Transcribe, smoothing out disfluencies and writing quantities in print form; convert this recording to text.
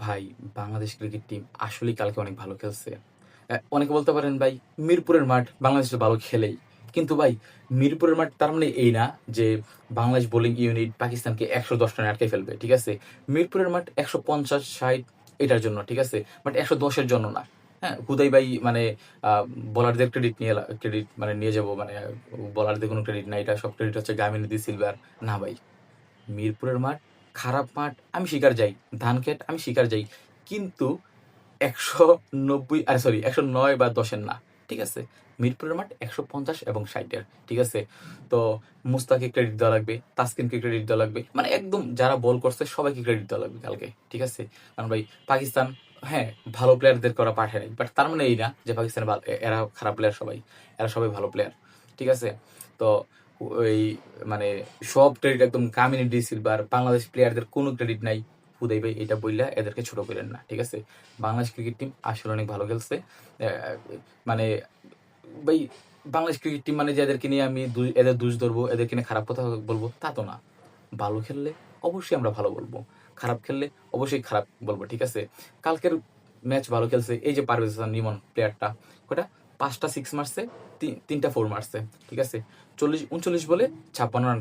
ভাই, Bangladesh cricket team আসলেই কালকে অনেক ভালো খেলছে। অনেকে বলতে পারেন ভাই মিরপুরের মাঠ বাংলাদেশ তো ভালো খেলেই। কিন্তু ভাই মিরপুরের মাঠ তার মানে এই না যে বাংলাদেশ বোলিং ইউনিট পাকিস্তানকে ১১০ রানে আটকে ফেলবে। ঠিক আছে? মিরপুরের মাঠ ১৫০-৬০ এটার জন্য। ঠিক আছে? বাট ১১০ এর জন্য না। হ্যাঁ? হুদাই ভাই মানে আ বোলারদের ক্রেডিট মানে নিয়ে যাবো মানে বোলারদের কোনো ক্রেডিট নাই। এটা সব ক্রেডিট হচ্ছে গামিনী সিলভার। না ভাই। মিরপুরের মাঠ খারাপ মাঠ আমি স্বীকার যাই। ধানক্ষেত আমি স্বীকার যাই। কিন্তু ১৯০ সরি ১০৯ বা ১০ এর না। ঠিক আছে? মিরপুরের মাঠ ১৫০ এবং ৬০ এর। ঠিক আছে? তো মুস্তাককে ক্রেডিট দেওয়া লাগবে, তাসকিনকে ক্রেডিট দেওয়া লাগবে। মানে একদম যারা বল করছে সবাইকে ক্রেডিট দেওয়া লাগবে কালকে। ঠিক আছে? কারণ ভাই পাকিস্তান হ্যাঁ, ভালো প্লেয়ারদেরকে ওরা পাঠায় নাই। বাট তার মানে এই না যে পাকিস্তান এরা খারাপ প্লেয়ার সবাই। এরা সবাই ভালো প্লেয়ার। ঠিক আছে? তো ওই মানে সব ক্রেডিট একদম কামিনী সিলভার বাংলাদেশ প্লেয়ারদের কোনো ক্রেডিট নাই। হুদাই ভাই এটা বইলা এদেরকে ছোট করেন না। ঠিক আছে? বাংলাদেশ ক্রিকেট টিম আসলে অনেক ভালো খেলছে। মানে ভাই বাংলাদেশ ক্রিকেট টিম মানে যে এদেরকে নিয়ে আমি এদের দোষ ধরবো, এদেরকে নিয়ে খারাপ কথা বলবো তা তো না। ভালো খেললে অবশ্যই আমরা ভালো বলবো। খারাপ খেললে অবশ্যই খারাপ বলবো। ঠিক আছে? কালকের ম্যাচ ভালো খেলছে। এই যে পারভেজ হাসান লিমন প্লেয়ারটা কয়টা ৫টা 6 মারছে, ৩টা 4 মারছে। ঠিক আছে? ৩৯ বলে ৫৬ রান